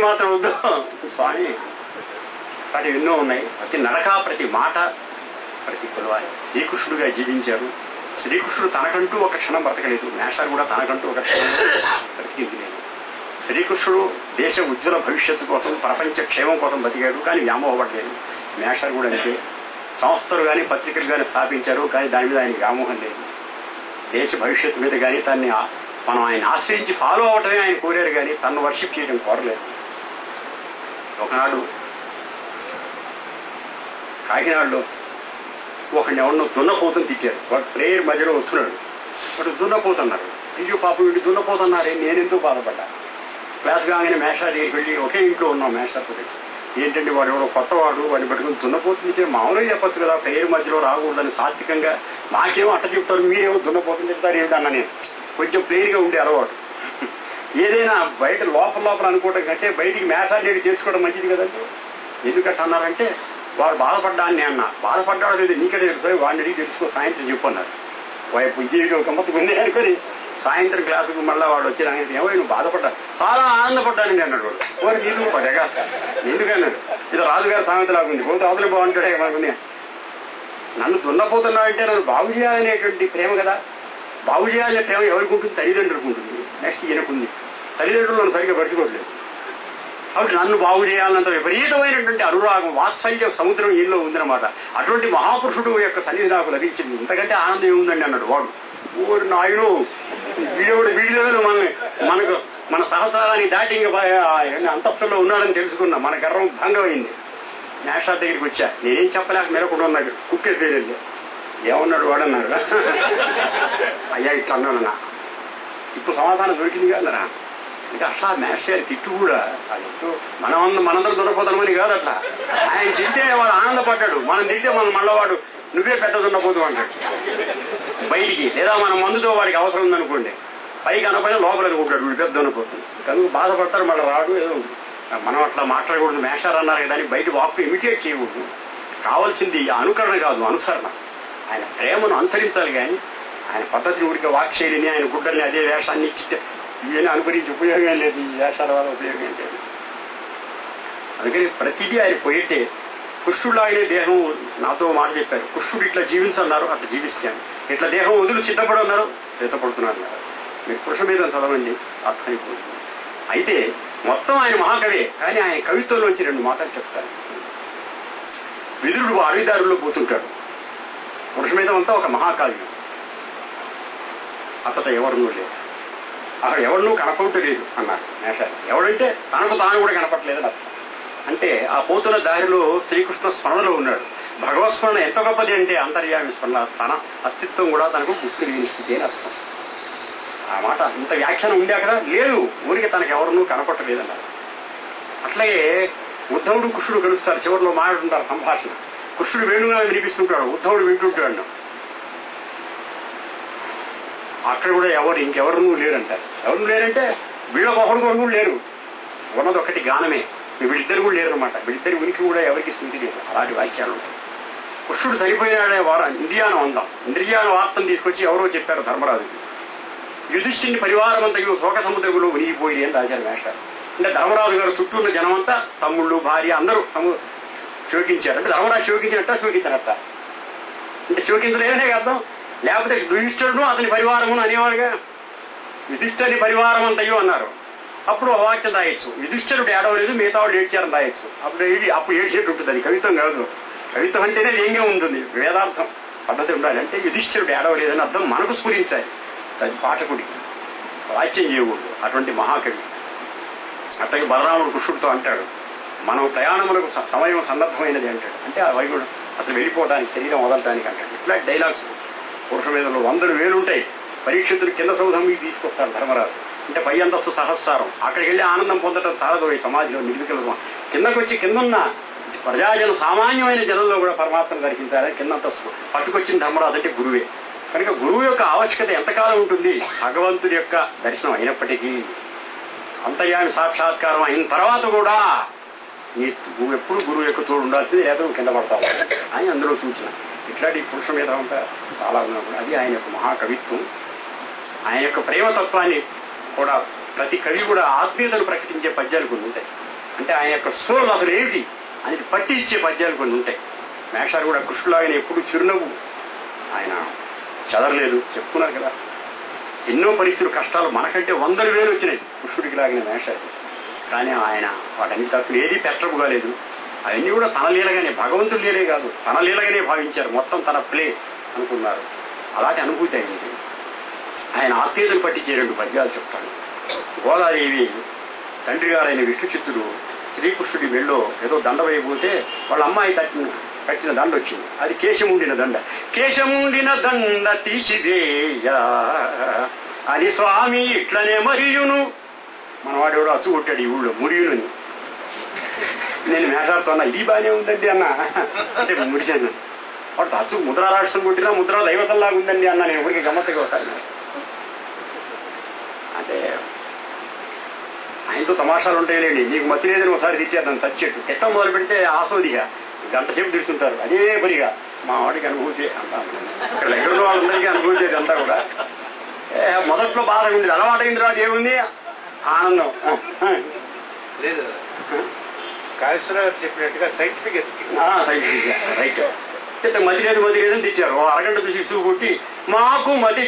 మాత్రం వద్దు స్వామి. అటు ఎన్నో ఉన్నాయి. ప్రతి నడక, ప్రతి మాట, ప్రతి కులవారి శ్రీకృష్ణుడిగా జీవించారు. శ్రీకృష్ణుడు తనకంటూ ఒక క్షణం బ్రతకలేదు. మేషాలు కూడా తనకంటూ ఒక క్షణం బ్రతికింది లేదు. శ్రీకృష్ణుడు దేశ ఉజ్వల భవిష్యత్తు కోసం, ప్రపంచ క్షేమం కోసం బతికాడు, కానీ వ్యామోహపడలేదు. మేషాలు కూడా అంతే. సంస్థలు కానీ పత్రికలు కానీ స్థాపించారు, కానీ దాని మీద ఆయన వ్యామోహం లేదు. దేశ భవిష్యత్తు మీద కానీ మనం ఆయన ఆశ్రయించి ఫాలో అవటమే ఆయన కోరారు, కానీ తను వర్షిప్ చేయడం కోరలేదు. ఒకనాడు కాకినాడలో ఒకడిని ఎవరినో దున్నపోతని తిట్టారు. వాడు ప్రేయర్ మధ్యలో వస్తున్నాడు, వాడు దున్నపోతున్నారు. అయ్యో పాపం వీడు దున్నపోతున్నారే, నేనెందుకు బాధపడ్డా. క్లాస్ కాగానే మేషాల దగ్గరికి వెళ్ళి ఒకే ఇంట్లో ఉన్నాం మేషాలతో. ఏంటంటే వాడు ఎవడో కొత్తవాడు, వాడిని పట్టుకుని దున్నపోతుంది మామూలుగా చెప్పచ్చు కదా, ప్రేయర్ మధ్యలో రాకూడదని సాత్వికంగా. నాకేమో అట్ట చెప్తారు, మీరేమో దున్నపోతుంది చెప్తారు ఏమిటన్నా. నేను కొంచెం ప్లేన్గా ఉండే అలవాటు. ఏదైనా బయట లోపల అనుకోవడం కంటే బయటికి మేషాలు నేడు చేసుకోవడం మంచిది కదండి. ఎందుకంటే అన్నారంటే వాడు బాధపడ్డాన్ని నేను అన్నా. బాధపడ్డాడు లేదు నీకే తెలుసు, వాడిని అడిగి తెలుసుకో, సాయంత్రం చెప్పన్నారు. వైపు ఇది ఒక గమ్మత్తుకుంది అనుకొని సాయంత్రం క్లాసుకు మళ్ళీ వాడు వచ్చి ఏమో నువ్వు బాధపడ్డా, చాలా ఆనందపడ్డానండి అన్నాడు వాడు. వాడు నీకు పదేగా ఎందుకన్నాడు, ఇది రాజుగారి సామెత లాగుంది, పోతే అవతల బాగుంటాడే మనకుని. నన్ను దున్నపోతున్నాడంటే నన్ను బాగు చేయాలనేటువంటి ప్రేమ కదా. బాగు చేయాలనే ప్రేమ ఎవరికి ఉంటుంది? తల్లిదండ్రులకు ఉంటుంది. నెక్స్ట్ ఈయనకుంది. తల్లిదండ్రులు నన్ను సరిగ్గా పడుచుకోవట్లేదు కాబట్టి నన్ను బాగు చేయాలన్నంత విపరీతమైనటువంటి అనురాగం, వాత్సల్య సముద్రం ఈయనలో ఉందన్నమాట. అటువంటి మహాపురుషుడు యొక్క సన్నిధి నాకు లభించింది, ఇంతకంటే ఆనందం ఏముందండి అన్నాడు వాడు. ఊరు నాయుడు వీడియోలు మనకు మన సహస్రాన్ని దాటి ఇంకా అంతస్తుల్లో ఉన్నాడని తెలుసుకున్నా. మన గర్వం భంగమైంది. నేషనల్ దగ్గరికి వచ్చా, నేనేం చెప్పలేక మెరకుండా ఉన్నాడు. కుక్కే పేరు ఏమన్నాడు వాడన్నారు, అయ్యా ఇట్లా అన్నాడన్నా. ఇప్పుడు సమాధానం దొరికిందిగా అన్నారా. ఇంకా అట్లా మేషాలు తిట్టు కూడా ఎంతో మనందరం దొరకపోతామని కాదు. అట్లా ఆయన తింటే వాడు ఆనందపడ్డాడు, మనం తింటే మనం మళ్ళవాడు నువ్వే పెద్ద దున్నపోతు అంటాడు బయటికి. లేదా మన మందుతో వాడికి అవసరం ఉందనుకోండి, పైకి అనపైన లోపల అనుకుంటాడు వీడు పెద్ద దున్నపోతుంది. కనుక బాధపడతారు, మళ్ళీ రాడు ఏదో ఉంటుంది. మనం అట్లా మాట్లాడకూడదు. మేషాలు అన్నారు కదా, బయట వాక్కు ఇమిటేట్ చేయకూడదు. కావాల్సింది అనుకరణ కాదు, అనుసరణ. ఆయన ప్రేమను అనుసరించాలి, కానీ ఆయన పద్ధతిని ఊరికే వాక్శైలిని, ఆయన గుడ్డల్ని, అదే వేషాన్ని ఇచ్చి ఇవన్నీ అనుకరించి ఉపయోగం లేదు. ఈ వేషాల వల్ల ఉపయోగం లేదు. అందుకని ప్రతిదీ ఆయన పోయితే కృష్ణుడిలాగనే దేహం నాతో మాట చెప్పారు. కృష్ణుడు ఇట్లా జీవించన్నారు, అట్లా జీవిస్తాను. ఇట్లా దేహం వదులు సిద్ధపడన్నారు, సిద్ధపడుతున్నారు. మీరు కృష్ణ మీద చదవండి, అర్థమైపోతుంది. అయితే మొత్తం ఆయన మహాకవే, కానీ ఆయన కవిత్వంలోంచి 2 మాటలు చెప్తారు. విదురుడు అడవిదారుల్లో పోతుంటాడు. పురుషమేధం అంతా ఒక మహాకావ్యం. అతట ఎవరినూ లేదు, అక్కడ ఎవరినూ కనపడటం లేదు అన్నారు మేషాలు. ఎవడంటే తనకు తాను కూడా కనపడలేదని అర్థం. అంటే ఆ పోతున్న దారిలో శ్రీకృష్ణ స్మరణలో ఉన్నాడు. భగవత్ స్మరణ ఎంత గొప్పది అంటే అంతర్యామి స్మరణ, తన అస్తిత్వం కూడా తనకు గుర్తు లేని స్థితి అని అర్థం. ఆ మాట ఇంత వ్యాఖ్యానం ఉండే అక్కడ లేదు, ఊరికి తనకు ఎవరినూ కనపడలేదన్నారు. అట్లాగే ఉద్ధవుడు కృష్ణుడు కలుస్తారు, చివరిలో మాట్లాడుతుంటారు సంభాషణ. కృష్ణుడు వేణుగా వినిపిస్తుంటాడు, ఉద్ధవుడు వింటుంటాడు. అక్కడ కూడా ఇంకెవరు లేరంటారు. ఎవరు లేరంటే వీళ్ళకొకరు కూడా లేరు, ఉన్నది ఒకటి గానమే. వీళ్ళిద్దరు కూడా లేరు అనమాట. వీళ్ళిద్దరి ఉనికి కూడా ఎవరికి స్మృతి లేదు. అలాంటి వాక్యాలు ఉంటాయి. కృష్ణుడు చనిపోయినాడే ఇంద్రియానం అందాం. ఇంద్రియాన వార్తను తీసుకొచ్చి ఎవరో చెప్పారు ధర్మరాజుకి. యుధిష్ఠిని పరివారం అంతా శోక సముద్రంలో ఉనిగిపోయి అని రాశారు మేషాలు. అంటే ధర్మరాజు గారు చుట్టూ ఉన్న జనమంతా తమ్ముళ్ళు భార్య అందరూ శోకించారు. అంటే ధర్మరాజు శోకించినట్ట శోకించినట్ట అంటే శోకించలేదనే అర్థం. లేకపోతే యుధిష్ఠుడు అతని పరివారమును అనేవాడుగా. యుధిష్ఠుని పరివారం అంతయో అన్నారు. అప్పుడు వాక్యం రాయొచ్చు, యుధిష్ఠుడు ఏడవలేదు, మిగతా వాళ్ళు ఏడ్చారని రాయొచ్చు. అప్పుడు ఏడ్చేట్టు ఉంటుంది. అది కవిత్వం కాదు. కవిత్వం అంటేనే వ్యంగ్యం ఉంటుంది, వేదార్థం పద్ధతి ఉండాలి. అంటే యుధిష్ఠుడు ఏడవలేదని అర్థం మనకు స్ఫురించాలి. పాఠకుడికి వాచ్యం చేయకూడదు. అటువంటి మహాకవి. అట్లాగే బలరాముడు కృష్ణుడితో అంటాడు, మనం ప్రయాణములకు సమయం సన్నద్ధమైనది అంటాడు. అంటే ఆ వైగుడు అతను వెళ్ళిపోవడానికి, శరీరం వదలటానికి అంటాడు. ఇట్లా డైలాగ్స్ పురుషమేధంలో 100,000 ఉంటాయి. పరీక్షితులు కింద సౌధం మీకు తీసుకొస్తారు ధర్మరాజు. అంటే పై అంతస్తు సహస్రారం. అక్కడికి వెళ్ళి ఆనందం పొందడం చాలదు. ఈ సమాజంలో నిర్వికల్పం. కిందకు వచ్చి కిందన్న ప్రజాజనం, సామాన్యమైన జనంలో కూడా పరమాత్మను దర్శించాలని కింద అంతస్తు పట్టుకొచ్చిన ధర్మరాజు అంటే గురువే. కనుక గురువు యొక్క ఆవశ్యకత ఎంతకాలం ఉంటుంది? భగవంతుడి యొక్క దర్శనం అయినప్పటికీ, అంతర్యామి సాక్షాత్కారం అయిన తర్వాత కూడా నువ్వు ఎప్పుడు గురువు యొక్క తోడు ఉండాల్సింది, లేదా నువ్వు కింద పడతావు అని అందులో సూచన. ఇట్లాంటి పురుషమేధం అంతా చాలా ఉన్నప్పుడు అది ఆయన యొక్క మహాకవిత్వం. ఆయన యొక్క ప్రేమతత్వాన్ని కూడా ప్రతి కవి కూడా ఆత్మీయతను ప్రకటించే పద్యాలు కొన్ని ఉంటాయి. అంటే ఆయన యొక్క సోల్ అసలు ఏమిటి అనేది పట్టి ఇచ్చే పద్యాలు కొన్ని ఉంటాయి. మేషారు కూడా కృష్ణుడు ఆయన ఎప్పుడు చిరునవ్వు, ఆయన చదవలేదు, చెప్పుకున్నారు కదా. ఎన్నో పరిస్థితులు కష్టాలు మనకంటే 100,000 వచ్చినాయి కృష్ణుడికి లాగిన మేషారు. కానీ ఆయన వాటన్ని తప్పులు ఏదీ పెట్టకు కాలేదు. అవన్నీ కూడా తన లీలగానే, భగవంతుడి లీలే కాదు తన లీలగానే భావించారు. మొత్తం తన ప్లే అనుకున్నారు. అలాంటి అనుభూతి అయింది. ఆయన ఆత్మీయతను పట్టించే 2 పద్యాలు చెప్తాను. గోదాదేవి తండ్రి గారైన విష్ణుచిత్తుడు శ్రీకృష్ణుడి మెళ్ళో ఏదో దండ వేయబోతే వాళ్ళ అమ్మాయి కట్టిన దండ వచ్చింది. అది కేశముండిన దండ. కేశముండిన దండ తీసివేయ అని స్వామి ఇట్లనే మరియును. మనవాడు ఎవడో అచ్చు కొట్టాడు ఈ ఊళ్ళో మురియునని. నేను మేషాలతో అన్నా ఇది బాగానే ఉందండి అన్న అంటే మురిశాను. వాడు అచ్చు ముద్రా రాష్ట్రం కొట్టినా ముద్రా దైవతంలాగా ఉందండి అన్న. నేను ఊరికి గమ్మత్తుగా ఒకసారి అంటే ఆయనతో తమాషాలు ఉంటాయిలేండి. నీకు మతి లేదని ఒకసారి తిట్టేద్దాం తచ్చెట్టు తిట్టం మొదలు పెడితే ఆసోదిగా గంట సేపు తిడుతుంటారు. అదే పనిగా మా వాడికి అనుభూతి అంతా ఇక్కడ దగ్గర ఉన్న వాళ్ళందరికీ అనుభూతి అంతా కూడా. మొదట్లో బాధగా ఉండేది, అలవాటైంది రాదు ఏముంది ఆనందం లేదు. కాళేశ్వరరావు గారు చెప్పినట్టుగా సైంటిఫిక్ రైట్. మతి లేదు అని తిట్టారు. 1 అరగంట చూసి ఇసుగు కొట్టి మాకు మతి